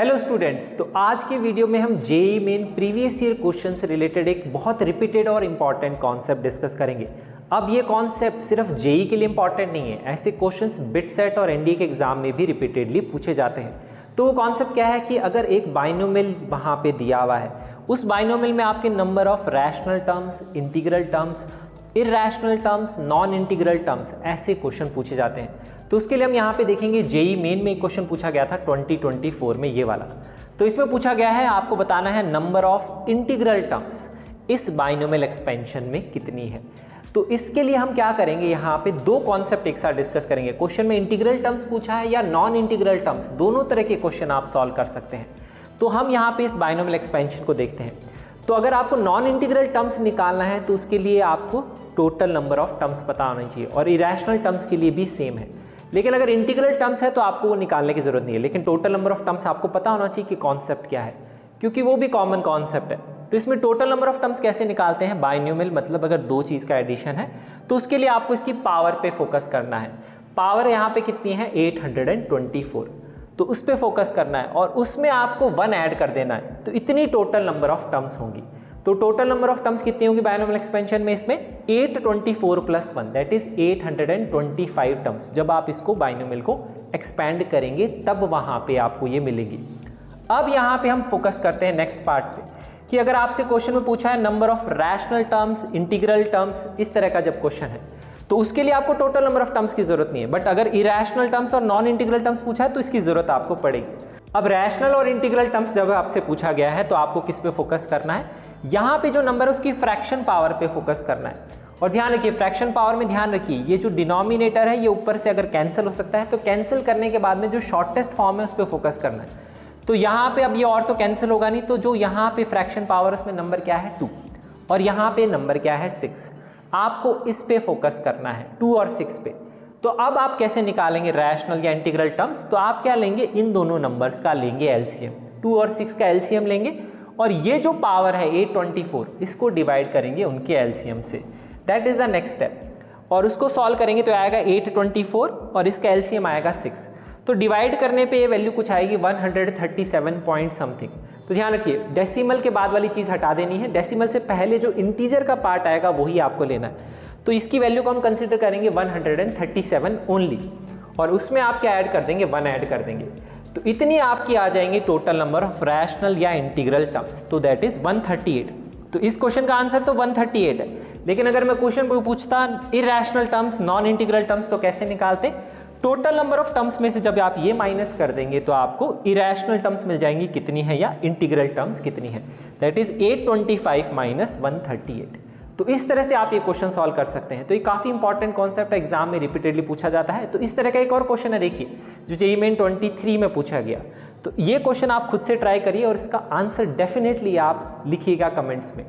Hello students, तो आज के वीडियो में हम JEE main previous year question से रिलेटेड एक बहुत रिपीटेड और इम्पॉर्टेंट कॉन्सेप्ट डिस्कस करेंगे। अब ये कॉन्सेप्ट सिर्फ जेईई के लिए इम्पॉर्टेंट नहीं है, ऐसे क्वेश्चंस बिट सेट और एनडीए के एग्जाम में भी रिपीटेडली पूछे जाते हैं। तो वो कॉन्सेप्ट क्या है कि अगर एक बाइनोमियल वहाँ पे दिया हुआ है, उस बाइनोमियल में आपके number of rational terms, integral terms, irrational terms, non integral terms, ऐसे क्वेश्चन पूछे जाते हैं। तो उसके लिए हम यहाँ पे देखेंगे जेईई मेन में एक क्वेश्चन पूछा गया था 2024 में, ये वाला। तो इसमें पूछा गया है आपको बताना है नंबर ऑफ इंटीग्रल टर्म्स इस बाइनोमियल एक्सपेंशन में कितनी है। तो इसके लिए हम क्या करेंगे, यहाँ पे दो कॉन्सेप्ट एक साथ डिस्कस करेंगे। क्वेश्चन में इंटीग्रल टर्म्स पूछा है या नॉन इंटीग्रल टर्म्स, दोनों तरह के क्वेश्चन आप सॉल्व कर सकते हैं। तो हम यहाँ पे इस बाइनोमियल एक्सपेंशन को देखते हैं। तो अगर आपको नॉन इंटीग्रल टर्म्स निकालना है तो उसके लिए आपको टोटल नंबर ऑफ टर्म्स पता होना चाहिए, और इरैशनल टर्म्स के लिए भी सेम है। लेकिन अगर इंटीग्रल टर्म्स है तो आपको वो निकालने की जरूरत नहीं है, लेकिन टोटल नंबर ऑफ टर्म्स आपको पता होना चाहिए कि कॉन्सेप्ट क्या है, क्योंकि वो भी कॉमन कॉन्सेप्ट है। तो इसमें टोटल नंबर ऑफ टर्म्स कैसे निकालते हैं, बाइनोमियल मतलब अगर दो चीज़ का एडिशन है तो उसके लिए आपको इसकी पावर पे फोकस करना है। पावर यहाँ पे कितनी है, 824, तो उस पर फोकस करना है और उसमें आपको 1 ऐड कर देना है, तो इतनी टोटल नंबर ऑफ टर्म्स होंगी। तो टोटल नंबर ऑफ टर्म्स कितनी होंगी बाइनोमियल एक्सपेंशन में, इसमें 824 + 1 दैट इज 825 टर्म्स। जब आप इसको बाइनोमियल को एक्सपैंड करेंगे तब वहां पे आपको ये मिलेगी। अब यहाँ पे हम फोकस करते हैं नेक्स्ट पार्ट पे कि अगर आपसे क्वेश्चन में पूछा है number of rational terms, integral terms, इस तरह का जब क्वेश्चन है तो उसके लिए आपको टोटल नंबर ऑफ टर्म्स की जरूरत नहीं है। बट अगर इरैशनल टर्म्स और नॉन इंटीग्रल टर्म्स पूछा है तो इसकी जरूरत आपको पड़ेगी। अब रैशनल और इंटीग्रल टर्म्स जब आपसे पूछा गया है तो आपको किस पे फोकस करना है, यहाँ पे जो नंबर है उसकी फ्रैक्शन पावर पे फोकस करना है। और ध्यान रखिए, फ्रैक्शन पावर में ध्यान रखिए ये जो डिनोमिनेटर है ये ऊपर से अगर कैंसिल हो सकता है तो कैंसिल करने के बाद में जो शॉर्टेस्ट फॉर्म है उस पर फोकस करना है। तो यहाँ पे अब ये और तो कैंसिल होगा नहीं, तो जो यहाँ पे फ्रैक्शन पावर उसमें नंबर क्या है 2 और यहाँ पे नंबर क्या है 6। आपको इस पे फोकस करना है 2 और 6 पे। तो अब आप कैसे निकालेंगे रैशनल या इंटीग्रल टर्म्स, तो आप क्या लेंगे, इन दोनों नंबर्स का लेंगे एलसीएम, 2 और 6 का एलसीएम लेंगे और ये जो पावर है 824 इसको डिवाइड करेंगे उनके एलसीएम से। That is the next step. और उसको सॉल्व करेंगे तो आएगा 824 और इसका एलसीएम आएगा 6। तो डिवाइड करने पे ये वैल्यू कुछ आएगी 137 पॉइंट समथिंग। तो ध्यान रखिए डेसिमल के बाद वाली चीज़ हटा देनी है, डेसिमल से पहले जो इंटीजर का पार्ट आएगा वही आपको लेना है। तो इसकी वैल्यू को हम कंसीडर करेंगे 137 ओनली, और उसमें आप क्या ऐड कर देंगे, 1 ऐड कर देंगे। तो इतनी आपकी आ जाएंगे टोटल नंबर ऑफ रैशनल या इंटीग्रल टर्म्स, तो दैट इज 138। तो इस क्वेश्चन का आंसर तो 138 है। लेकिन अगर मैं क्वेश्चन को पूछता irrational terms, non integral terms, तो कैसे निकालते, टोटल नंबर ऑफ टर्म्स में से जब आप ये माइनस कर देंगे तो आपको इरैशनल टर्म्स मिल जाएंगी कितनी है या इंटीग्रल टर्म्स कितनी है, दैट इज 825 - 138। तो इस तरह से आप ये क्वेश्चन सॉल्व कर सकते हैं। तो ये काफी इंपॉर्टेंट कॉन्सेप्ट एग्जाम में रिपीटेडली पूछा जाता है। तो इस तरह का एक और क्वेश्चन है, देखिए जो जेईई मेन 23 में पूछा गया। तो ये क्वेश्चन आप खुद से ट्राई करिए और इसका आंसर डेफिनेटली आप लिखिएगा कमेंट्स में।